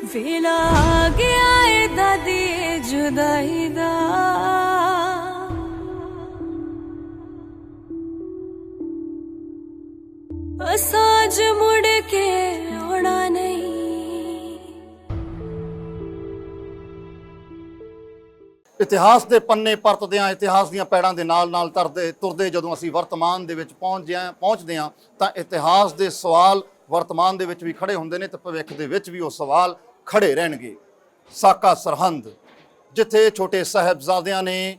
वेला आ गया ए दादी जुदाई दा असाज मुड़ के आना नहीं। ਇਤਿਹਾਸ ਦੇ ਪੰਨੇ ਪਰਤਦਿਆਂ ਇਤਿਹਾਸ ਦੀਆਂ ਪੈੜਾਂ ਦੇ ਨਾਲ ਤੁਰਦੇ ਜਦੋਂ ਅਸੀਂ ਵਰਤਮਾਨ ਦੇ ਵਿੱਚ ਪਹੁੰਚਦੇ ਹਾਂ ਤਾਂ ਇਤਿਹਾਸ ਦੇ ਸਵਾਲ ਵਰਤਮਾਨ ਦੇ ਵਿੱਚ ਵੀ ਖੜੇ ਹੁੰਦੇ ਨੇ ਤੇ ਭਵਿੱਖ ਦੇ ਵਿੱਚ ਵੀ ਉਹ ਸਵਾਲ ਖੜੇ ਰਹਿਣਗੇ। ਸਾਕਾ ਸਰਹੰਦ, ਜਿੱਥੇ ਛੋਟੇ ਸਾਹਿਬਜ਼ਾਦਿਆਂ ਨੇ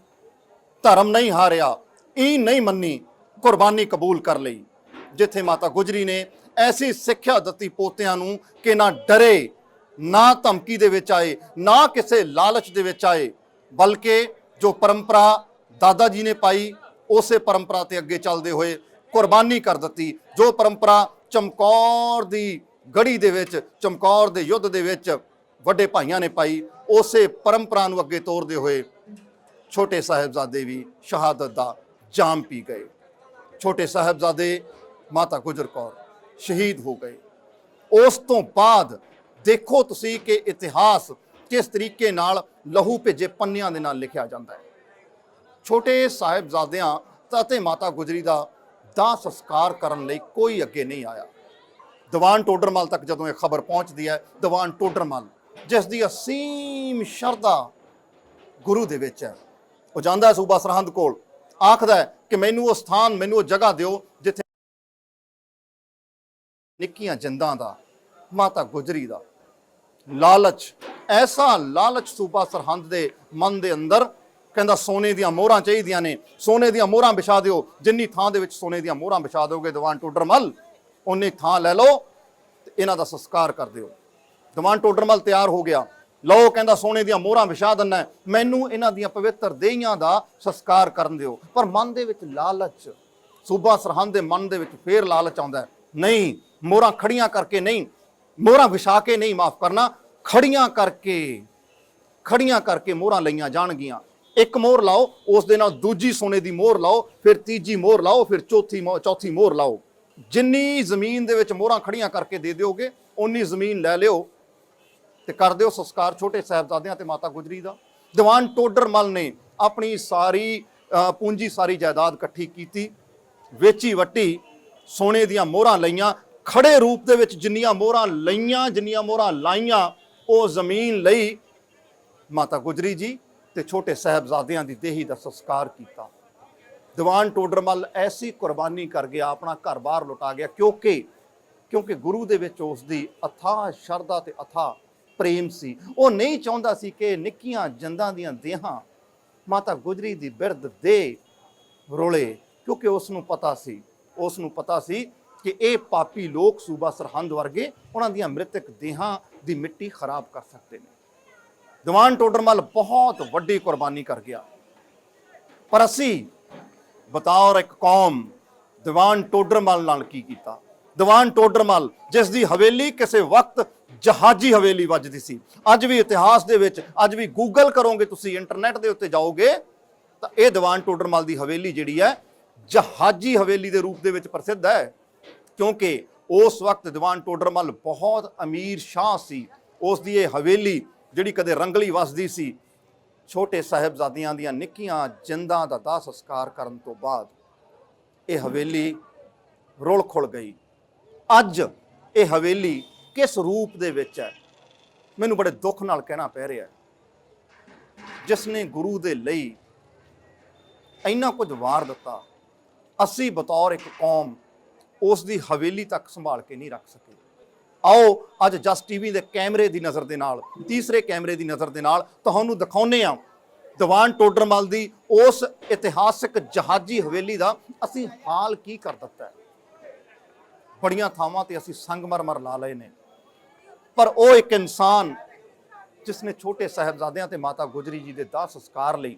ਧਰਮ ਨਹੀਂ ਹਾਰਿਆ, ਈਨ ਨਹੀਂ ਮੰਨੀ, ਕੁਰਬਾਨੀ ਕਬੂਲ ਕਰ ਲਈ। ਜਿੱਥੇ ਮਾਤਾ ਗੁਜਰੀ ਨੇ ਐਸੀ ਸਿੱਖਿਆ ਦਿੱਤੀ ਪੋਤਿਆਂ ਨੂੰ ਕਿ ਨਾ ਡਰੇ, ਨਾ ਧਮਕੀ ਦੇ ਵਿੱਚ ਆਏ, ਨਾ ਕਿਸੇ ਲਾਲਚ ਦੇ ਵਿੱਚ ਆਏ, ਬਲਕਿ ਜੋ ਪਰੰਪਰਾ ਦਾਦਾ ਜੀ ਨੇ ਪਾਈ ਉਸੇ ਪਰੰਪਰਾ ਤੇ ਅੱਗੇ ਚੱਲਦੇ ਹੋਏ ਕੁਰਬਾਨੀ ਕਰ ਦਿੱਤੀ। ਜੋ ਪਰੰਪਰਾ ਚਮਕੌਰ ਦੀ ਗੜੀ ਦੇ ਵਿੱਚ, ਚਮਕੌਰ ਦੇ ਯੁੱਧ ਦੇ ਵਿੱਚ ਵੱਡੇ ਭਾਈਆਂ ਨੇ ਪਾਈ, ਉਸੇ ਪਰੰਪਰਾ ਨੂੰ ਅੱਗੇ ਤੋਰਦੇ ਹੋਏ ਛੋਟੇ ਸਾਹਿਬਜ਼ਾਦੇ ਵੀ ਸ਼ਹਾਦਤ ਦਾ ਜਾਮ ਪੀ ਗਏ। ਛੋਟੇ ਸਾਹਿਬਜ਼ਾਦੇ ਮਾਤਾ ਗੁਜਰ ਕੌਰ ਸ਼ਹੀਦ ਹੋ ਗਏ। ਉਸ ਤੋਂ ਬਾਅਦ ਦੇਖੋ ਤੁਸੀਂ ਕਿ ਇਤਿਹਾਸ ਕਿਸ ਤਰੀਕੇ ਨਾਲ ਲਹੂ ਭਿੱਜੇ ਪੰਨਿਆਂ ਦੇ ਨਾਲ ਲਿਖਿਆ ਜਾਂਦਾ ਹੈ। ਛੋਟੇ ਸਾਹਿਬਜ਼ਾਦਿਆਂ ਅਤੇ ਮਾਤਾ ਗੁਜਰੀ ਦਾ ਦਾਹ ਸੰਸਕਾਰ ਕਰਨ ਲਈ ਕੋਈ ਅੱਗੇ ਨਹੀਂ ਆਇਆ। ਦੀਵਾਨ ਟੋਡਰਮਲ ਤੱਕ ਜਦੋਂ ਇਹ ਖਬਰ ਪਹੁੰਚਦੀ ਹੈ, ਦੀਵਾਨ ਟੋਡਰਮਲ ਜਿਸ ਦੀ ਅਸੀਮ ਸ਼ਰਧਾ ਗੁਰੂ ਦੇ ਵਿੱਚ ਹੈ, ਉਹ ਜਾਂਦਾ ਹੈ ਸੂਬਾ ਸਰਹੰਦ ਕੋਲ, ਆਖਦਾ ਹੈ ਕਿ ਮੈਨੂੰ ਉਹ ਸਥਾਨ, ਮੈਨੂੰ ਉਹ ਜਗ੍ਹਾ ਦਿਓ ਜਿੱਥੇ ਨਿੱਕੀਆਂ ਜਿੰਦਾਂ ਦਾ, ਮਾਤਾ ਗੁਜਰੀ ਦਾ ਲਾਲਚ, ਐਸਾ ਲਾਲਚ ਸੂਬਾ ਸਰਹੰਦ ਦੇ ਮਨ ਦੇ ਅੰਦਰ, ਕਹਿੰਦਾ ਸੋਨੇ ਦੀਆਂ ਮੋਹਰਾਂ ਚਾਹੀਦੀਆਂ ਨੇ, ਸੋਨੇ ਦੀਆਂ ਮੋਹਰਾਂ ਵਿਛਾ ਦਿਓ। ਜਿੰਨੀ ਥਾਂ ਦੇ ਵਿੱਚ ਸੋਨੇ ਦੀਆਂ ਮੋਹਰਾਂ ਵਿਛਾ ਦਿਓਗੇ ਦੀਵਾਨ ਟੋਡਰਮਲ, ਉਨੀ ਥਾਂ ਲੈ ਲਓ ਤੇ ਇਹਨਾਂ ਦਾ ਸੰਸਕਾਰ ਕਰ ਦਿਓ। ਦੀਵਾਨ ਟੋਡਰਮਲ ਤਿਆਰ ਹੋ ਗਿਆ। ਲਓ ਕਹਿੰਦਾ ਸੋਨੇ ਦੀਆਂ ਮੋਹਰਾਂ ਵਿਛਾ ਦਿੰਦਾ, ਮੈਨੂੰ ਇਹਨਾਂ ਦੀਆਂ ਪਵਿੱਤਰ ਦੇਹੀਆਂ ਦਾ ਸੰਸਕਾਰ ਕਰਨ ਦਿਓ। ਪਰ ਮਨ ਦੇ ਵਿੱਚ ਲਾਲਚ, ਸੂਬਾ ਸਰਹੰਦ ਦੇ ਮਨ ਦੇ ਵਿੱਚ ਫੇਰ ਲਾਲਚ ਆਉਂਦਾ, ਨਹੀਂ ਮੋਹਰਾਂ ਖੜੀਆਂ ਕਰਕੇ ਨਹੀਂ, ਮੋਹਰਾਂ ਵਿਛਾ ਕੇ ਨਹੀਂ, ਮਾਫ ਕਰਨਾ, ਖੜੀਆਂ ਕਰਕੇ ਮੋਹਰਾਂ ਲਈਆਂ ਜਾਣਗੀਆਂ। ਇੱਕ ਮੋਹਰ ਲਾਓ, ਉਸ ਦੇ ਨਾਲ ਦੂਜੀ ਸੋਨੇ ਦੀ ਮੋਹਰ ਲਾਓ, ਫਿਰ ਤੀਜੀ ਮੋਹਰ ਲਾਓ, ਫਿਰ ਚੌਥੀ ਮੋਹਰ ਲਾਓ। ਜਿੰਨੀ ਜ਼ਮੀਨ ਦੇ ਵਿੱਚ ਮੋਹਰਾਂ ਖੜੀਆਂ ਕਰਕੇ ਦੇ ਦਿਓਗੇ ਉਨੀ ਜ਼ਮੀਨ ਲੈ ਲਿਓ ਤੇ ਕਰ ਦਿਓ ਸੰਸਕਾਰ ਛੋਟੇ ਸਾਹਿਬਜ਼ਾਦਿਆਂ ਤੇ ਮਾਤਾ ਗੁਜਰੀ ਦਾ। ਦੀਵਾਨ ਟੋਡਰਮਲ ਨੇ ਆਪਣੀ ਸਾਰੀ ਪੂੰਜੀ, ਸਾਰੀ ਜਾਇਦਾਦ ਇਕੱਠੀ ਕੀਤੀ, ਵੇਚੀ ਵੱਟੀ, ਸੋਨੇ ਦੀਆਂ ਮੋਹਰਾਂ ਲਈਆਂ, ਖੜੇ ਰੂਪ ਦੇ ਵਿੱਚ ਜਿੰਨੀਆਂ ਮੋਹਰਾਂ ਲਈਆਂ, ਜਿੰਨੀਆਂ ਮੋਹਰਾਂ ਲਾਈਆਂ, ਉਹ ਜ਼ਮੀਨ ਲਈ ਮਾਤਾ ਗੁਜਰੀ ਜੀ ਤੇ ਛੋਟੇ ਸਾਹਿਬਜ਼ਾਦਿਆਂ ਦੀ ਦੇਹੀ ਦਾ ਸੰਸਕਾਰ ਕੀਤਾ। ਦੀਵਾਨ ਟੋਡਰਮਲ ਐਸੀ ਕੁਰਬਾਨੀ ਕਰ ਗਿਆ, ਆਪਣਾ ਘਰ-ਬਾਰ ਲੁਟਾ ਗਿਆ, ਕਿਉਂਕਿ ਗੁਰੂ ਦੇ ਵਿੱਚ ਉਸ ਦੀ ਅਥਾਹ ਸ਼ਰਧਾ ਤੇ ਅਥਾਹ ਪ੍ਰੇਮ ਸੀ। ਉਹ ਨਹੀਂ ਚਾਹੁੰਦਾ ਸੀ ਕਿ ਨਿੱਕੀਆਂ ਜਿੰਦਾਂ ਦੀਆਂ ਦੇਹਾਂ ਮਾਤਾ ਗੁਜਰੀ ਦੀ ਬਿਰਧ ਦੇ ਰੋਲੇ, ਕਿਉਂਕਿ ਉਸ ਨੂੰ ਪਤਾ ਸੀ ਕਿ ਇਹ ਪਾਪੀ ਲੋਕ ਸੂਬਾ ਸਰਹੰਦ ਵਰਗੇ ਉਹਨਾਂ ਦੀਆਂ ਮ੍ਰਿਤਕ ਦੇਹਾਂ ਦੀ ਮਿੱਟੀ ਖਰਾਬ ਕਰ ਸਕਦੇ ਨੇ। ਦੀਵਾਨ ਟੋਡਰਮਲ ਬਹੁਤ ਵੱਡੀ ਕੁਰਬਾਨੀ ਕਰ ਗਿਆ। ਪਰ ਅਸੀਂ ਬਤੌਰ ਇੱਕ ਕੌਮ ਦੀਵਾਨ ਟੋਡਰਮਲ ਨਾਲ ਕੀ ਕੀਤਾ? ਦੀਵਾਨ ਟੋਡਰਮਲ ਜਿਸ ਦੀ ਹਵੇਲੀ ਕਿਸੇ ਵਕਤ ਜਹਾਜੀ ਹਵੇਲੀ ਵੱਜਦੀ ਸੀ, ਅੱਜ ਵੀ ਇਤਿਹਾਸ ਦੇ ਵਿੱਚ, ਅੱਜ ਵੀ ਗੂਗਲ ਕਰੋਗੇ ਤੁਸੀਂ, ਇੰਟਰਨੈਟ ਦੇ ਉੱਤੇ ਜਾਓਗੇ ਤਾਂ ਇਹ ਦੀਵਾਨ ਟੋਡਰਮਲ ਦੀ ਹਵੇਲੀ ਜਿਹੜੀ ਹੈ ਜਹਾਜੀ ਹਵੇਲੀ ਦੇ ਰੂਪ ਦੇ ਵਿੱਚ ਪ੍ਰਸਿੱਧ ਹੈ। ਕਿਉਂਕਿ ਉਸ ਵਕਤ ਦੀਵਾਨ ਟੋਡਰਮਲ ਬਹੁਤ ਅਮੀਰ ਸ਼ਾਹ ਸੀ। ਉਸ ਦੀ ਇਹ ਹਵੇਲੀ ਜਿਹੜੀ ਕਦੇ ਰੰਗਲੀ ਵਸਦੀ ਸੀ, ਛੋਟੇ ਸਾਹਿਬਜ਼ਾਦਿਆਂ ਦੀਆਂ ਨਿੱਕੀਆਂ ਜਿੰਦਾਂ ਦਾ ਦਾਹ ਸੰਸਕਾਰ ਕਰਨ ਤੋਂ ਬਾਅਦ ਇਹ ਹਵੇਲੀ ਰੁਲ ਖੁਲ ਗਈ। ਅੱਜ ਇਹ ਹਵੇਲੀ ਕਿਸ ਰੂਪ ਦੇ ਵਿੱਚ ਹੈ, ਮੈਨੂੰ ਬੜੇ ਦੁੱਖ ਨਾਲ ਕਹਿਣਾ ਪੈ ਰਿਹਾ, ਜਿਸ ਨੇ ਗੁਰੂ ਦੇ ਲਈ ਇੰਨਾ ਕੁਝ ਵਾਰ ਦਿੱਤਾ, ਅਸੀਂ ਬਤੌਰ ਇੱਕ ਕੌਮ ਉਸ ਦੀ ਹਵੇਲੀ ਤੱਕ ਸੰਭਾਲ ਕੇ ਨਹੀਂ ਰੱਖ ਸਕੇ। ਆਓ ਅੱਜ ਜਸ ਟੀਵੀ ਦੇ ਕੈਮਰੇ ਦੀ ਨਜ਼ਰ ਦੇ ਨਾਲ, ਤੀਸਰੇ ਕੈਮਰੇ ਦੀ ਨਜ਼ਰ ਦੇ ਨਾਲ ਤੁਹਾਨੂੰ ਦਿਖਾਉਂਦੇ ਹਾਂ ਦੀਵਾਨ ਟੋਡਰਮਲ ਦੀ ਉਸ ਇਤਿਹਾਸਕ ਜਹਾਜੀ ਹਵੇਲੀ ਦਾ ਅਸੀਂ ਹਾਲ ਕੀ ਕਰ ਦਿੱਤਾ ਹੈ। ਬੜੀਆਂ ਥਾਵਾਂ ਤੇ ਅਸੀਂ ਸੰਗਮਰਮਰ ਲਾ ਲਏ ਨੇ, ਪਰ ਉਹ ਇੱਕ ਇਨਸਾਨ ਜਿਸ ਨੇ ਛੋਟੇ ਸਾਹਿਬਜ਼ਾਦਿਆਂ ਤੇ ਮਾਤਾ ਗੁਜਰੀ ਜੀ ਦੇ ਦਾਹ ਸੰਸਕਾਰ ਲਈ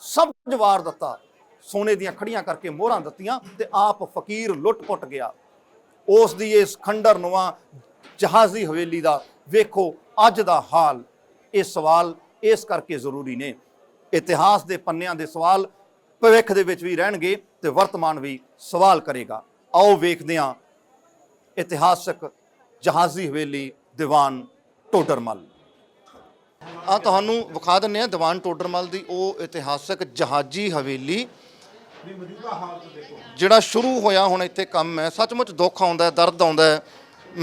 ਸਭ ਕੁਝ ਵਾਰ ਦਿੱਤਾ, ਸੋਨੇ ਦੀਆਂ ਖੜੀਆਂ ਕਰਕੇ ਮੋਹਰਾਂ ਦਿੱਤੀਆਂ ਤੇ ਆਪ ਫਕੀਰ ਲੁੱਟ-ਪੁੱਟ ਗਿਆ। ਉਸ ਦੀ ਇਸ ਖੰਡਰ ਨੁਮਾ ਜਹਾਜ਼ੀ ਹਵੇਲੀ ਦਾ ਵੇਖੋ ਅੱਜ ਦਾ ਹਾਲ। ਇਹ ਸਵਾਲ ਇਸ ਕਰਕੇ ਜ਼ਰੂਰੀ ਨੇ, ਇਤਿਹਾਸ ਦੇ ਪੰਨਿਆਂ ਦੇ ਸਵਾਲ ਭਵਿੱਖ ਦੇ ਵਿੱਚ ਵੀ ਰਹਿਣਗੇ ਤੇ ਵਰਤਮਾਨ ਵੀ ਸਵਾਲ ਕਰੇਗਾ। ਆਓ ਵੇਖਦੇ ਹਾਂ ਇਤਿਹਾਸਕ ਜਹਾਜ਼ੀ ਹਵੇਲੀ ਦੀਵਾਨ ਟੋਡਰਮਲ। ਆ ਤੁਹਾਨੂੰ ਵਿਖਾ ਦਿੰਨੇ ਆ ਦੀਵਾਨ ਟੋਡਰਮਲ ਦੀ ਉਹ ਇਤਿਹਾਸਕ ਜਹਾਜ਼ੀ ਹਵੇਲੀ ਜਿਹੜਾ ਸ਼ੁਰੂ ਹੋਇਆ ਹੁਣ ਇੱਥੇ ਕੰਮ ਹੈ। ਸੱਚਮੁੱਚ ਦੁੱਖ ਆਉਂਦਾ ਹੈ, ਦਰਦ ਆਉਂਦਾ ਹੈ।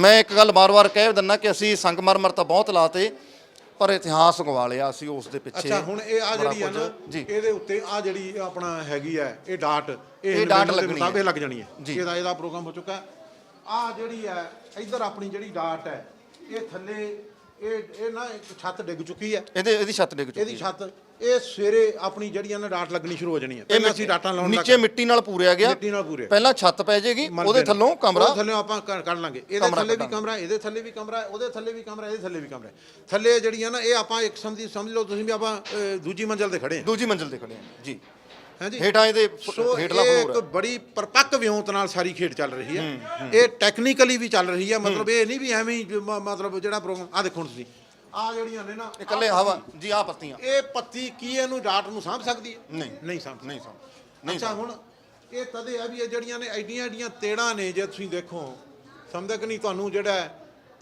ਮੈਂ ਇੱਕ ਗੱਲ ਵਾਰ-ਵਾਰ ਕਹਿ ਦਿੰਦਾ ਕਿ ਅਸੀਂ ਸੰਗਮਰਮਰ ਤਾਂ ਬਹੁਤ ਲਾਤੇ ਪਰ ਇਤਿਹਾਸ ਗਵਾ ਲਿਆ ਅਸੀਂ ਉਸ ਦੇ ਪਿੱਛੇ। ਅੱਛਾ ਹੁਣ ਇਹ ਆ ਜਿਹੜੀ ਆ ਨਾ ਇਹਦੇ ਉੱਤੇ ਆ ਜਿਹੜੀ ਆਪਣਾ ਹੈਗੀ ਆ ਇਹ ਡਾਟ ਇਹ ਡਾਟ ਲੱਗਣੀ ਹੈ, ਲੱਗ ਜਾਣੀ ਹੈ। ਇਹਦਾ ਪ੍ਰੋਗਰਾਮ ਹੋ ਚੁੱਕਾ। ਆ ਜਿਹੜੀ ਹੈ ਇੱਧਰ ਆਪਣੀ ਜਿਹੜੀ ਡਾਟ ਹੈ ਇਹ ਥੱਲੇ ਇਹ ਨਾ ਇੱਕ ਛੱਤ ਡਿੱਗ ਚੁੱਕੀ ਹੈ। ਇਹਦੀ ਛੱਤ ਡਿੱਗ ਚੁੱਕੀ ਹੈ। ਇਹਦੀ ਛੱਤ ਇਹ ਸਵੇਰੇ ਆਪਣੀ ਜਿਹੜੀਆਂ ਨਾ ਡਾਟ ਲੱਗਣੀ ਸ਼ੁਰੂ ਹੋ ਜਾਣੀ ਹੈ। ਪਹਿਲਾਂ ਅਸੀਂ ਡਾਟਾਂ ਲਾਉਣ ਨੀਚੇ ਮਿੱਟੀ ਨਾਲ ਪੂਰਿਆ ਗਿਆ, ਮਿੱਟੀ ਨਾਲ ਪੂਰਿਆ। ਪਹਿਲਾਂ ਛੱਤ ਪੈ ਜਾਏਗੀ, ਉਹਦੇ ਥੱਲੋਂ ਕਮਰਾ, ਉਹਦੇ ਥੱਲੋਂ ਆਪਾਂ ਕੱਢ ਲਾਂਗੇ। ਇਹਦੇ ਥੱਲੇ ਵੀ ਕਮਰਾ, ਇਹਦੇ ਥੱਲੇ ਵੀ ਕਮਰਾ, ਉਹਦੇ ਥੱਲੇ ਵੀ ਕਮਰਾ, ਇਹਦੇ ਥੱਲੇ ਵੀ ਕਮਰਾ। ਥੱਲੇ ਜਿਹੜੀਆਂ ਨਾ ਇਹ ਆਪਾਂ ਇੱਕ ਸਮਝ ਲਓ ਤੁਸੀਂ ਵੀ ਆਪਾਂ ਦੂਜੀ ਮੰਜ਼ਲ ਤੇ ਖੜੇ ਹਾਂ। ਦੂਜੀ ਮੰਜ਼ਲ ਤੇ ਖੜੇ ਹਾਂ ਜੀ। ਹਾਂਜੀ ਹੇਠਾਂ ਇਹਦੇ ਸੋ ਹੇਠਲਾ ਇਹ ਫਲੋਰ ਇੱਕ ਬੜੀ ਪਰਪੱਕ ਵਿਉਂਤ ਨਾਲ ਸਾਰੀ ਖੇਡ ਚੱਲ ਰਹੀ ਹੈ। ਇਹ ਟੈਕਨੀਕਲੀ ਵੀ ਚੱਲ ਰਹੀ ਹੈ। ਮਤਲਬ ਇਹ ਨਹੀਂ ਵੀ ਐਵੇਂ ਹੀ ਮਤਲਬ ਜਿਹੜਾ ਪ੍ਰੋਗਰਾਮ ਆ ਦੇਖੋ ਤੁਸੀਂ ਆ ਜਿਹੜੀਆਂ ਨੇ ਨਾ ਇਕੱਲੇ ਹਵਾ ਜੀ ਆ ਪੱਤੀਆਂ ਇਹ ਪੱਤੀ ਕੀ ਇਹਨੂੰ ਡਾਟ ਨੂੰ ਸਾਂਭ ਸਕਦੀ ਹੈ? ਨਹੀਂ ਸਾਂਭ ਨਹੀਂ ਸਾਂਭ। ਅੱਛਾ ਹੁਣ ਇਹ ਤਦੇ ਆ ਵੀ ਇਹ ਜਿਹੜੀਆਂ ਨੇ ਐਡੀਆਂ ਤੇੜਾਂ ਨੇ ਜੇ ਤੁਸੀਂ ਦੇਖੋ ਸਮਝਦਾ ਕਿ ਨਹੀਂ ਤੁਹਾਨੂੰ ਜਿਹੜਾ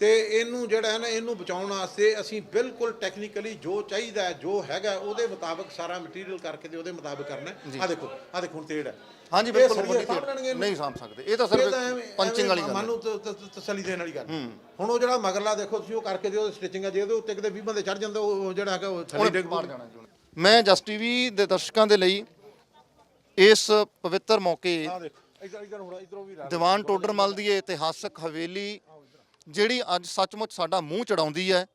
ਤੇ ਇਹਨੂੰ ਜਿਹੜਾ ਹੈ ਨਾ ਇਹਨੂੰ ਬਚਾਉਣ ਵਾਸਤੇ ਅਸੀਂ ਬਿਲਕੁਲ ਟੈਕਨੀਕਲੀ ਜੋ ਚਾਹੀਦਾ ਜੋ ਹੈਗਾ ਉਹਦੇ ਮੁਤਾਬਕ ਸਾਰਾ ਮਟੀਰੀਅਲ ਕਰਕੇ ਤੇ ਉਹਦੇ ਮੁਤਾਬਕ ਕਰਨਾ। ਆ ਦੇਖੋ ਹੁਣ ਤੇੜ ਹੈ। ਹਾਂਜੀ ਬਿਲਕੁਲ ਨਹੀਂ ਸਾਂਭ ਸਕਦੇ। ਇਹ ਤਾਂ ਸਿਰਫ ਪੰਚਿੰਗ ਵਾਲੀ ਗੱਲ ਮਨ ਤਸੱਲੀ ਦੇਣ ਵਾਲੀ ਗੱਲ। ਹੁਣ ਉਹ ਜਿਹੜਾ ਮਗਰਲਾ ਦੇਖੋ ਤੁਸੀਂ ਉਹ ਕਰਕੇ ਦਿਓ ਸਟਿਚਿੰਗ ਹੈ ਜੇ ਉਹਦੇ ਉੱਤੇ ਕਿਤੇ 20 ਬੰਦੇ ਚੜ ਜਾਂਦੇ ਉਹ ਜਿਹੜਾ ਹੈਗਾ ਉਹ ਥੱਲੇ ਡਿੱਗ ਪਾ ਜਾਣਾ। ਮੈਂ ਜਸਟ ਟੀਵੀ ਦੇ ਦਰਸ਼ਕਾਂ ਦੇ ਲਈ ਇਸ ਪਵਿੱਤਰ ਮੌਕੇ ਦੀਵਾਨ ਟੋਡਰਮਲ ਦੀ ਇਤਿਹਾਸਕ ਹਵੇਲੀ ਜਿਹੜੀ ਅੱਜ ਸੱਚਮੁੱਚ ਸਾਡਾ ਮੂੰਹ ਚੜਾਉਂਦੀ ਹੈ,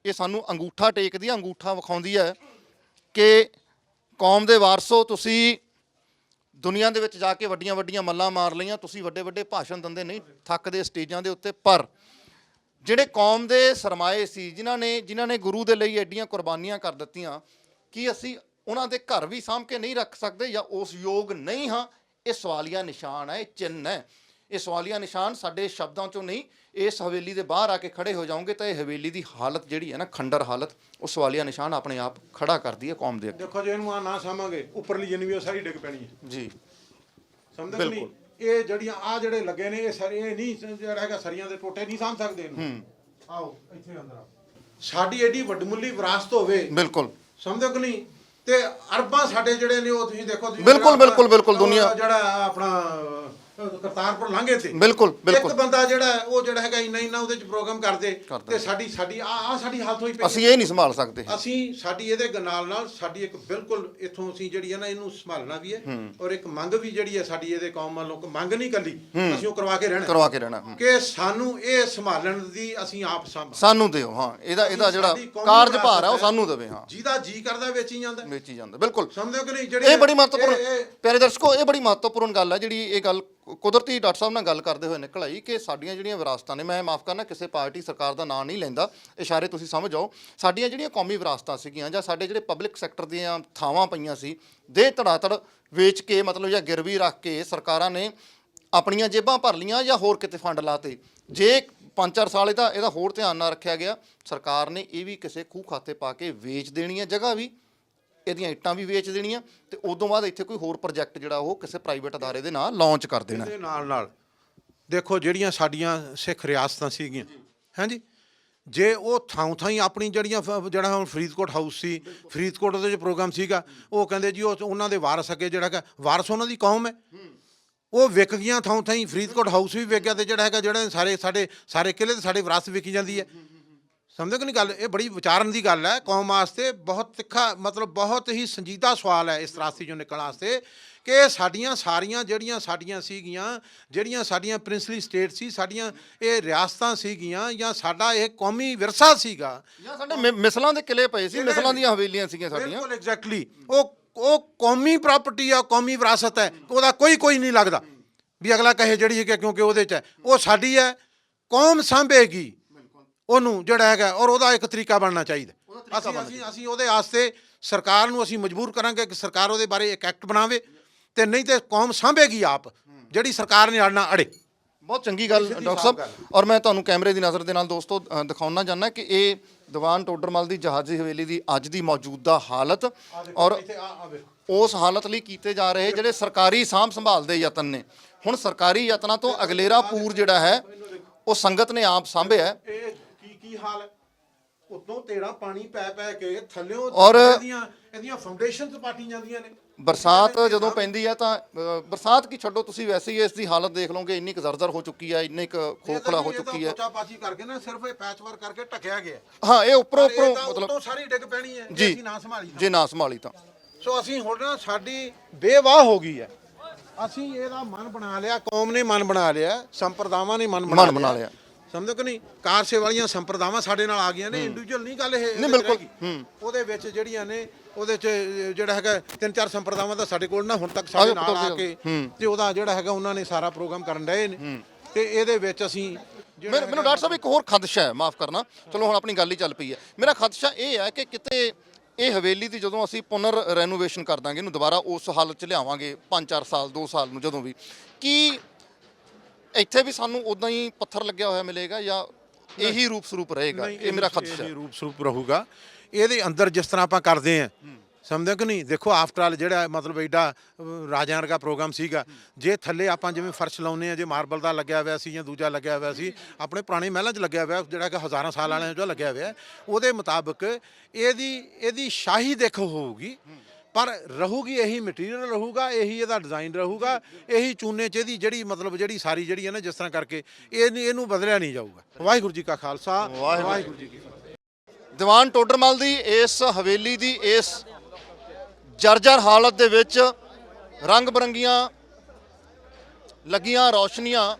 ਇਹ ਸਾਨੂੰ ਅੰਗੂਠਾ ਟੇਕਦੀ ਹੈ, ਅੰਗੂਠਾ ਵਿਖਾਉਂਦੀ ਹੈ ਕਿ ਕੌਮ ਦੇ ਵਾਰਸੋ ਤੁਸੀਂ ਦੁਨੀਆ ਦੇ ਵਿੱਚ ਜਾ ਕੇ ਵੱਡੀਆਂ ਵੱਡੀਆਂ ਮੱਲਾਂ ਮਾਰ ਲਈਆਂ, ਤੁਸੀਂ ਵੱਡੇ ਵੱਡੇ ਭਾਸ਼ਣ ਦਿੰਦੇ ਨਹੀਂ ਥੱਕਦੇ ਸਟੇਜਾਂ ਦੇ ਉੱਤੇ, ਪਰ ਜਿਹੜੇ ਕੌਮ ਦੇ ਸਰਮਾਏ ਸੀ ਜਿਨ੍ਹਾਂ ਨੇ ਗੁਰੂ ਦੇ ਲਈ ਐਡੀਆਂ ਕੁਰਬਾਨੀਆਂ ਕਰ ਦਿੱਤੀਆਂ ਕਿ ਅਸੀਂ ਉਹਨਾਂ ਦੇ ਘਰ ਵੀ ਸਾਂਭ ਕੇ ਨਹੀਂ ਰੱਖ ਸਕਦੇ ਜਾਂ ਉਸ ਯੋਗ ਨਹੀਂ ਹਾਂ। ਇਹ ਸਵਾਲੀਆ ਨਿਸ਼ਾਨ ਹੈ, ਇਹ ਚਿੰਨ੍ਹ ਹੈ। ਇਹ ਸਵਾਲੀਆ ਨਿਸ਼ਾਨ ਸਾਡੇ ਸ਼ਬਦਾਂ ਚੋਂ ਨਹੀਂ, ਇਸ ਹਵੇਲੀ ਦੇ ਬਾਹਰ ਆ ਕੇ ਖੜੇ ਹੋ ਜਾਓਗੇ ਤਾਂ ਇਹ ਹਵੇਲੀ ਦੀ ਹਾਲਤ ਜਿਹੜੀ ਹੈ ਨਾ ਖੰਡਰ ਹਾਲਤ, ਉਹ ਸਵਾਲੀਆ ਨਿਸ਼ਾਨ ਆਪਣੇ ਆਪ ਖੜਾ ਕਰਦੀ ਹੈ ਕੌਮ ਦੇ ਅੱਗੇ। ਦੇਖੋ ਜੇ ਇਹਨੂੰ ਆ ਨਾ ਸਾਂਭਾਂਗੇ ਉੱਪਰਲੀ ਜਿੰਨੀ ਵੀ ਉਹ ਸਾਰੀ ਡਿੱਗ ਪੈਣੀ ਹੈ ਜੀ। ਸਮਝਦੇ ਨਹੀਂ ਇਹ ਜਿਹੜੀਆਂ ਆ ਜਿਹੜੇ ਲੱਗੇ ਨੇ ਇਹ ਸਾਰੇ ਇਹ ਨਹੀਂ ਜਿਹੜਾ ਹੈਗਾ ਸਰੀਆਂ ਦੇ ਟੋਟੇ ਨਹੀਂ ਸਾਂਭ ਸਕਦੇ ਇਹਨੂੰ। ਆਓ ਇੱਥੇ ਅੰਦਰ ਆਓ। ਸਾਡੀ ਐਡੀ ਵੱਡਮੁੱਲੀ ਵਿਰਾਸਤ ਹੋਵੇ ਬਿਲਕੁਲ ਸਮਝਦੇ ਕਿ ਨਹੀਂ ਤੇ ਅਰਬਾਂ ਸਾਡੇ ਜਿਹੜੇ ਨੇ ਉਹ ਤੁਸੀਂ ਦੇਖੋ ਬਿਲਕੁਲ ਦੁਨੀਆ ਜਿਹੜਾ ਆਪਣਾ ਕਰਤਾਰਪੁਰ ਲਾਂਘੇ ਤੇ ਬਿਲਕੁਲ ਇੱਕ ਬੰਦਾ ਜਿਹੜਾ ਉਹ ਜਿਹੜਾ ਹੈਗਾ ਇੰਨਾ ਉਹਦੇ ਚ ਪ੍ਰੋਗਰਾਮ ਕਰਦੇ ਤੇ ਸਾਡੀ ਸਾਡੀ ਹਾਲਤ ਹੋਈ ਪਈ। ਅਸੀਂ ਇਹ ਨਹੀਂ ਸੰਭਾਲ ਸਕਦੇ। ਅਸੀਂ ਸਾਡੀ ਇਹਦੇ ਨਾਲ ਸਾਡੀ ਇੱਕ ਬਿਲਕੁਲ ਇੱਥੋਂ ਅਸੀਂ ਜਿਹੜੀ ਹੈ ਨਾ ਇਹਨੂੰ ਸੰਭਾਲਣਾ ਵੀ ਹੈ ਔਰ ਇੱਕ ਮੰਗ ਵੀ ਜਿਹੜੀ ਹੈ ਸਾਡੀ ਇਹਦੇ ਕੌਮ ਵੱਲੋਂ ਮੰਗ ਨਹੀਂ ਕੱਲੀ ਅਸੀਂ ਉਹ ਕਰਵਾ ਕੇ ਰਹਿਣਾ ਕਿ ਸਾਨੂੰ ਇਹ ਸੰਭਾਲਣ ਦੀ ਅਸੀਂ ਆਪ ਸਾਨੂੰ ਦਿਓ। ਹਾਂ ਇਹਦਾ ਜਿਹੜਾ ਕਾਰਜ ਭਾਰ ਹੈ ਉਹ ਸਾਨੂੰ ਦੇਵੇ। ਹਾਂ ਜਿਹਦਾ ਜੀ ਕਰਦਾ ਵੇਚੀ ਜਾਂਦਾ ਬਿਲਕੁਲ ਸਮਝਦੇ ਹੋ ਕਿ ਨਹੀਂ। ਜਿਹੜੇ ਇਹ ਬੜੀ ਮਹੱਤਵਪੂਰਨ ਪਿਆਰੇ ਦਰਸ਼ਕੋ ਇਹ ਬੜੀ ਮਹੱਤਵਪੂਰਨ ਗੱਲ ਹੈ ਜਿਹੜੀ ਇਹ ਗੱਲ ਕੁਦਰਤੀ ਡਾਕਟਰ ਸਾਹਿਬ ਨਾਲ ਗੱਲ ਕਰਦੇ ਹੋਏ ਨਿਕਲ ਆਈ ਕਿ ਸਾਡੀਆਂ ਜਿਹੜੀਆਂ ਵਿਰਾਸਤਾਂ ਨੇ, ਮੈਂ ਮਾਫ ਕਰਨਾ ਕਿਸੇ ਪਾਰਟੀ ਸਰਕਾਰ ਦਾ ਨਾਂ ਨਹੀਂ ਲੈਂਦਾ, ਇਸ਼ਾਰੇ ਤੁਸੀਂ ਸਮਝ ਜਾਓ, ਸਾਡੀਆਂ ਜਿਹੜੀਆਂ ਕੌਮੀ ਵਿਰਾਸਤਾਂ ਸੀਗੀਆਂ ਜਾਂ ਸਾਡੇ ਜਿਹੜੇ ਪਬਲਿਕ ਸੈਕਟਰ ਦੀਆਂ ਥਾਵਾਂ ਪਈਆਂ ਸੀ ਦੇ ਧੜਾਧੜ ਵੇਚ ਕੇ ਮਤਲਬ ਜਾਂ ਗਿਰਵੀ ਰੱਖ ਕੇ ਸਰਕਾਰਾਂ ਨੇ ਆਪਣੀਆਂ ਜੇਬਾਂ ਭਰ ਲੀਆਂ ਜਾਂ ਹੋਰ ਕਿਤੇ ਫੰਡ ਲਾਤੇ। ਜੇ 5-4 ਸਾਲ ਇਹਦਾ ਹੋਰ ਧਿਆਨ ਨਾ ਰੱਖਿਆ ਗਿਆ ਸਰਕਾਰ ਨੇ ਇਹ ਵੀ ਕਿਸੇ ਖੂਹ ਖਾਤੇ ਪਾ ਕੇ ਵੇਚ ਦੇਣੀ ਹੈ, ਜਗ੍ਹਾ ਵੀ ਇਹਦੀਆਂ ਇੱਟਾਂ ਵੀ ਵੇਚ ਦੇਣੀਆਂ ਤੇ ਉਦੋਂ ਬਾਅਦ ਇੱਥੇ ਕੋਈ ਹੋਰ ਪ੍ਰੋਜੈਕਟ ਜਿਹੜਾ ਉਹ ਕਿਸੇ ਪ੍ਰਾਈਵੇਟ ਅਦਾਰੇ ਦੇ ਨਾਲ ਲਾਂਚ ਕਰ ਦੇਣਾ। ਇਹਦੇ ਨਾਲ ਦੇਖੋ ਜਿਹੜੀਆਂ ਸਾਡੀਆਂ ਸਿੱਖ ਰਿਆਸਤਾਂ ਸੀਗੀਆਂ ਹਾਂਜੀ ਜੇ ਉਹ ਥਾਂ ਹੀ ਆਪਣੀ ਜਿਹੜਾ ਹੁਣ ਫਰੀਦਕੋਟ ਹਾਊਸ ਸੀ, ਫਰੀਦਕੋਟ ਉਹਦੇ 'ਚ ਪ੍ਰੋਗਰਾਮ ਸੀਗਾ, ਉਹ ਕਹਿੰਦੇ ਜੀ ਉਹ ਉਹਨਾਂ ਦੇ ਵਾਰਸ ਅੱਗੇ ਜਿਹੜਾ ਹੈਗਾ ਵਾਰਸ ਉਹਨਾਂ ਦੀ ਕੌਮ ਹੈ, ਉਹ ਵਿਕ ਗਈਆਂ ਥਾਂ ਹੀ। ਫਰੀਦਕੋਟ ਹਾਊਸ ਵੀ ਵਿਕ ਗਿਆ ਤੇ ਜਿਹੜਾ ਹੈਗਾ ਜਿਹੜੇ ਸਾਰੇ ਕਿਲੇ ਤੇ ਸਾਡੇ ਵਿਰਾਸਤ ਵਿਕੀ ਜਾਂਦੀ ਹੈ। ਸਮਝਦੇ ਕਿ ਨਹੀਂ ਗੱਲ। ਇਹ ਬੜੀ ਵਿਚਾਰਨ ਦੀ ਗੱਲ ਹੈ ਕੌਮ ਵਾਸਤੇ, ਬਹੁਤ ਤਿੱਖਾ ਮਤਲਬ ਬਹੁਤ ਹੀ ਸੰਜੀਦਾ ਸਵਾਲ ਹੈ ਇਸ ਤਰਾਸਦੀ ਚੋਂ ਨਿਕਲਣ ਵਾਸਤੇ ਕਿ ਸਾਡੀਆਂ ਸਾਰੀਆਂ ਜਿਹੜੀਆਂ ਸਾਡੀਆਂ ਪ੍ਰਿੰਸਲੀ ਸਟੇਟ ਸੀ, ਸਾਡੀਆਂ ਇਹ ਰਿਆਸਤਾਂ ਸੀਗੀਆਂ ਜਾਂ ਸਾਡਾ ਇਹ ਕੌਮੀ ਵਿਰਸਾ ਸੀਗਾ ਜਾਂ ਸਾਡੇ ਮਿਸਲਾਂ ਦੇ ਕਿਲੇ ਪਏ ਸੀ, ਮਿਸਲਾਂ ਦੀਆਂ ਹਵੇਲੀਆਂ ਸੀਗੀਆਂ ਸਾਡੀਆਂ। ਬਿਲਕੁਲ ਐਗਜ਼ੈਕਟਲੀ ਉਹ ਕੌਮੀ ਪ੍ਰਾਪਰਟੀ ਆ, ਕੌਮੀ ਵਿਰਾਸਤ ਹੈ, ਉਹਦਾ ਕੋਈ ਨਹੀਂ ਲੱਗਦਾ ਵੀ ਅਗਲਾ ਕਹੇ ਜਿਹੜੀ ਹੈ ਕਿਉਂਕਿ ਉਹਦੇ 'ਚ ਹੈ ਉਹ ਸਾਡੀ ਹੈ, ਕੌਮ ਸਾਂਭੇਗੀ ਉਹਨੂੰ ਜਿਹੜਾ ਹੈਗਾ ਔਰ ਉਹਦਾ ਇੱਕ ਤਰੀਕਾ ਬਣਨਾ ਚਾਹੀਦਾ। ਅਸੀਂ ਉਹਦੇ ਵਾਸਤੇ ਸਰਕਾਰ ਨੂੰ ਅਸੀਂ ਮਜਬੂਰ ਕਰਾਂਗੇ ਕਿ ਸਰਕਾਰ ਉਹਦੇ ਬਾਰੇ ਇੱਕ ਐਕਟ ਬਣਾਵੇ ਤੇ ਨਹੀਂ ਤੇ ਕੌਮ ਸਾਂਭੇਗੀ ਆਪ, ਜਿਹੜੀ ਸਰਕਾਰ ਨੇ ਅੜਨਾ ਅੜੇ। ਬਹੁਤ ਚੰਗੀ ਗੱਲ ਡਾਕਟਰ ਸਾਹਿਬ। ਔਰ ਮੈਂ ਤੁਹਾਨੂੰ ਕੈਮਰੇ ਦੀ ਨਜ਼ਰ ਦੇ ਨਾਲ ਦੋਸਤੋ ਦਿਖਾਉਣਾ ਚਾਹੁੰਦਾ ਕਿ ਇਹ ਦੀਵਾਨ ਟੋਡਰਮਲ ਦੀ ਜਹਾਜ਼ੀ ਹਵੇਲੀ ਦੀ ਅੱਜ ਦੀ ਮੌਜੂਦਾ ਹਾਲਤ ਔਰ ਉਸ ਹਾਲਤ ਲਈ ਕੀਤੇ ਜਾ ਰਹੇ ਜਿਹੜੇ ਸਰਕਾਰੀ ਸਾਂਭ ਸੰਭਾਲ ਦੇ ਯਤਨ ਨੇ। ਹੁਣ ਸਰਕਾਰੀ ਯਤਨਾਂ ਤੋਂ ਅਗਲੇਰਾ ਪੂਰ ਜਿਹੜਾ ਹੈ ਉਹ ਸੰਗਤ ਨੇ ਆਪ ਸਾਂਭਿਆ। ਕੀ ਹਾਲ ਹੈ ਉਤੋਂ ਤੇੜਾ ਪਾਣੀ ਪੈ ਪੈ ਕੇ ਥੱਲਿਓਂ ਔਰ ਇਹਦੀਆਂ ਫਾਊਂਡੇਸ਼ਨਸ ਪਾਟੀ ਜਾਂਦੀਆਂ ਨੇ। ਬਰਸਾਤ ਜਦੋਂ ਪੈਂਦੀ ਹੈ ਤਾਂ ਬਰਸਾਤ ਕੀ ਛੱਡੋ, ਤੁਸੀਂ ਵੈਸੇ ਹੀ ਇਸ ਦੀ ਹਾਲਤ ਦੇਖ ਲਓਗੇ, ਇੰਨੀ ਕੁ ਜ਼ਰਜ਼ਰ ਹੋ ਚੁੱਕੀ ਹੈ, ਇੰਨੀ ਕੁ ਖੋਖਲਾ ਹੋ ਚੁੱਕੀ ਹੈ। ਪੋਚਾ ਪਾਚੀ ਕਰਕੇ ਨਾ ਸਿਰਫ ਇਹ ਪੈਚ ਵਰਕ ਕਰਕੇ ਢੱਕਿਆ ਗਿਆ। ਹਾਂ, ਇਹ ਉੱਪਰੋਂ ਮਤਲਬ ਮਤਲਬ ਸਾਰੀ ਡਿੱਗ ਪੈਣੀ ਹੈ ਜੀ, ਅਸੀਂ ਨਾ ਸੰਭਾਲੀ ਤਾਂ। ਜੇ ਨਾ ਸੰਭਾਲੀ ਤਾਂ। ਸੋ ਅਸੀਂ ਹੁਣ ਨਾ ਸਾਡੀ ਬੇਵਾਹ ਹੋ ਗਈ ਹੈ। ਅਸੀਂ ਇਹਦਾ ਮਨ ਬਣਾ ਲਿਆ, ਕੌਮ ਨੇ ਮਨ ਬਣਾ ਲਿਆ, ਸੰਪਰਦਾਵਾਂ ਨੇ ਮਨ ਬਣਾ ਲਿਆ। ਸਮਝੋ ਕਿ ਨਹੀਂ, ਕਾਰਸੇ ਵਾਲੀਆਂ ਸੰਪਰਦਾਵਾਂ ਸਾਡੇ ਨਾਲ ਆ ਗਈਆਂ ਨੇ, ਇੰਡੀਵਿਜੂਅਲ ਨਹੀਂ ਗੱਲ ਇਹ ਨਹੀਂ, ਬਿਲਕੁਲ। ਉਹਦੇ ਵਿੱਚ ਜਿਹੜੀਆਂ ਨੇ, ਉਹਦੇ ਚ ਜਿਹੜਾ ਹੈਗਾ 3-4 ਸੰਪਰਦਾਵਾਂ ਦਾ ਸਾਡੇ ਕੋਲ ਨਾ ਹੁਣ ਤੱਕ ਸਾਡੇ ਨਾਲ ਆ ਕੇ ਤੇ ਉਹਦਾ ਜਿਹੜਾ ਹੈਗਾ ਉਹਨਾਂ ਨੇ ਸਾਰਾ ਪ੍ਰੋਗਰਾਮ ਕਰਨ ਡਏ ਨੇ। ਤੇ ਇਹਦੇ ਵਿੱਚ ਅਸੀਂ ਮੈਨੂੰ ਡਾਕਟਰ ਸਾਹਿਬ ਇੱਕ ਹੋਰ ਖਦਸ਼ਾ ਹੈ, ਮਾਫ ਕਰਨਾ, ਚਲੋ ਹੁਣ ਆਪਣੀ ਗੱਲ ਹੀ ਚੱਲ ਪਈ ਹੈ। ਮੇਰਾ ਖਦਸ਼ਾ ਇਹ ਹੈ ਕਿ ਕਿਤੇ ਇਹ ਹਵੇਲੀ ਦੀ ਜਦੋਂ ਅਸੀਂ ਪੁਨਰ ਰੈਨੋਵੇਸ਼ਨ ਕਰ ਦਾਂਗੇ, ਇਹਨੂੰ ਦੁਬਾਰਾ ਉਸ ਹਾਲਤ 'ਚ ਲਿਆਵਾਂਗੇ 5-4 ਸਾਲ 2 ਸਾਲ ਨੂੰ, ਜਦੋਂ ਵੀ ਕੀ ਇੱਥੇ ਵੀ ਸਾਨੂੰ ਉਦਾਂ ਹੀ ਪੱਥਰ ਲੱਗਿਆ ਹੋਇਆ ਮਿਲੇਗਾ ਜਾਂ ਇਹੀ ਰੂਪ ਸਰੂਪ ਰਹੇਗਾ? ਇਹ ਮੇਰਾ ਖਦਸ਼ਾ ਹੈ। ਰੂਪ ਸਰੂਪ ਰਹੂਗਾ ਇਹਦੇ ਅੰਦਰ ਜਿਸ ਤਰ੍ਹਾਂ ਆਪਾਂ ਕਰਦੇ ਆ, ਸਮਝਦੇ ਕਿ ਨਹੀਂ। ਦੇਖੋ ਆਫਟਰ ਆਲ ਜਿਹੜਾ ਮਤਲਬ ਐਡਾ ਰਾਜਿਆਂ ਵਰਗਾ ਪ੍ਰੋਗਰਾਮ ਸੀਗਾ, ਜੇ ਥੱਲੇ ਆਪਾਂ ਜਿਵੇਂ ਫਰਸ਼ ਲਾਉਂਦੇ ਆ, ਜੇ ਮਾਰਬਲ ਦਾ ਲੱਗਿਆ ਹੋਇਆ ਸੀ ਜਾਂ ਦੂਜਾ ਲੱਗਿਆ ਹੋਇਆ ਸੀ, ਆਪਣੇ ਪੁਰਾਣੇ ਮਹਿਲਾਂ 'ਚ ਲੱਗਿਆ ਹੋਇਆ, ਜਿਹੜਾ ਕਿ ਹਜ਼ਾਰਾਂ ਸਾਲ ਵਾਲਿਆਂ 'ਚ ਲੱਗਿਆ ਹੋਇਆ, ਉਹਦੇ ਮੁਤਾਬਕ ਇਹਦੀ ਸ਼ਾਹੀ ਦੇਖ ਹੋਊਗੀ, ਪਰ ਰਹੂਗੀ ਇਹੀ ਮਟੀਰੀਅਲ ਰਹੂਗਾ, ਇਹੀ ਇਹਦਾ ਡਿਜ਼ਾਈਨ ਰਹੂਗਾ, ਇਹੀ ਚੂਨੇ 'ਚ ਇਹਦੀ ਜਿਹੜੀ ਸਾਰੀ ਜਿਹੜੀ ਹੈ ਨਾ, ਜਿਸ ਤਰ੍ਹਾਂ ਕਰਕੇ ਇਹਨੂੰ ਬਦਲਿਆ ਨਹੀਂ ਜਾਊਗਾ। ਵਾਹਿਗੁਰੂ ਜੀ ਕਾ ਖਾਲਸਾ, ਵਾਹਿਗੁਰੂ ਜੀ ਕੀ ਫਤਿਹ। ਦੀਵਾਨ ਟੋਡਰਮਲ ਦੀ ਇਸ ਹਵੇਲੀ ਦੀ ਇਸ ਜਰਜਰ ਹਾਲਤ ਦੇ ਵਿੱਚ ਰੰਗ ਬਰੰਗੀਆਂ ਲੱਗੀਆਂ ਰੌਸ਼ਨੀਆਂ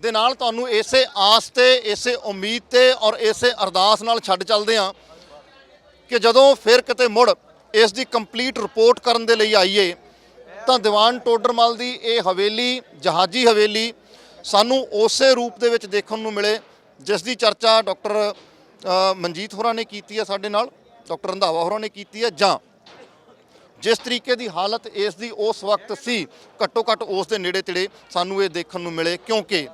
ਦੇ ਨਾਲ ਤੁਹਾਨੂੰ ਇਸੇ ਆਸ ਤੇ, ਇਸੇ ਉਮੀਦ ਤੇ ਔਰ ਇਸੇ ਅਰਦਾਸ ਨਾਲ ਛੱਡ ਚੱਲਦੇ ਹਾਂ ਕਿ ਜਦੋਂ ਫਿਰ ਕਿਤੇ ਮੁੜ ਇਸ ਦੀ ਕੰਪਲੀਟ ਰਿਪੋਰਟ ਕਰਨ ਦੇ ਲਈ ਆਈਏ ਤਾਂ ਦੀਵਾਨ ਟੋਡਰਮਲ ਦੀ ਇਹ ਹਵੇਲੀ, ਜਹਾਜੀ ਹਵੇਲੀ, ਸਾਨੂੰ ਉਸੇ ਰੂਪ ਦੇ ਵਿੱਚ ਦੇਖਣ ਨੂੰ ਮਿਲੇ ਜਿਸ ਦੀ ਚਰਚਾ ਡਾਕਟਰ ਮਨਜੀਤ ਹੋਰਾਂ ਨੇ ਕੀਤੀ ਹੈ, ਸਾਡੇ ਨਾਲ ਡਾਕਟਰ ਰੰਧਾਵਾ ਹੋਰਾਂ ਨੇ ਕੀਤੀ ਹੈ, ਜਾਂ ਜਿਸ ਤਰੀਕੇ ਦੀ ਹਾਲਤ ਇਸ ਦੀ ਉਸ ਵਕਤ ਸੀ, ਘੱਟੋ ਘੱਟ ਉਸ ਦੇ ਨੇੜੇ ਤੇੜੇ ਸਾਨੂੰ ਇਹ ਦੇਖਣ ਨੂੰ ਮਿਲੇ। ਕਿਉਂਕਿ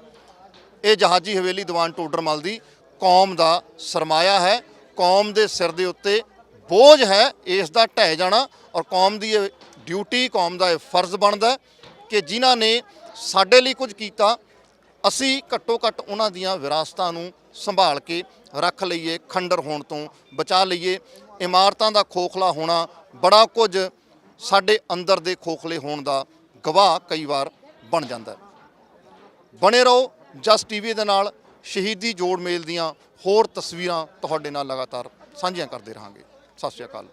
ਇਹ ਜਹਾਜੀ ਹਵੇਲੀ ਦੀਵਾਨ ਟੋਡਰਮਲ ਦੀ ਕੌਮ ਦਾ ਸਰਮਾਇਆ ਹੈ, ਕੌਮ ਦੇ ਸਿਰ ਦੇ ਉੱਤੇ ਬੋਝ ਹੈ ਇਸ ਦਾ ਢਹਿ ਜਾਣਾ, ਔਰ ਕੌਮ ਦੀ ਇਹ ਡਿਊਟੀ, ਕੌਮ ਦਾ ਇਹ ਫਰਜ਼ ਬਣਦਾ ਕਿ ਜਿਨ੍ਹਾਂ ਨੇ ਸਾਡੇ ਲਈ ਕੁਝ ਕੀਤਾ, ਅਸੀਂ ਘੱਟੋ ਘੱਟ ਉਹਨਾਂ ਦੀਆਂ ਵਿਰਾਸਤਾਂ ਨੂੰ ਸੰਭਾਲ ਕੇ ਰੱਖ ਲਈਏ, ਖੰਡਰ ਹੋਣ ਤੋਂ ਬਚਾ ਲਈਏ। ਇਮਾਰਤਾਂ ਦਾ ਖੋਖਲਾ ਹੋਣਾ ਬੜਾ ਕੁਝ ਸਾਡੇ ਅੰਦਰ ਦੇ ਖੋਖਲੇ ਹੋਣ ਦਾ ਗਵਾਹ ਕਈ ਵਾਰ ਬਣ ਜਾਂਦਾ ਹੈ। ਬਣੇ ਰਹੋ ਜਸ ਟੀਵੀ ਦੇ ਨਾਲ, ਸ਼ਹੀਦੀ ਜੋੜ ਮੇਲ ਦੀਆਂ ਹੋਰ ਤਸਵੀਰਾਂ ਤੁਹਾਡੇ ਨਾਲ ਲਗਾਤਾਰ ਸਾਂਝੀਆਂ ਕਰਦੇ ਰਹਾਂਗੇ। ਸਤਿ ਸ਼੍ਰੀ ਅਕਾਲ।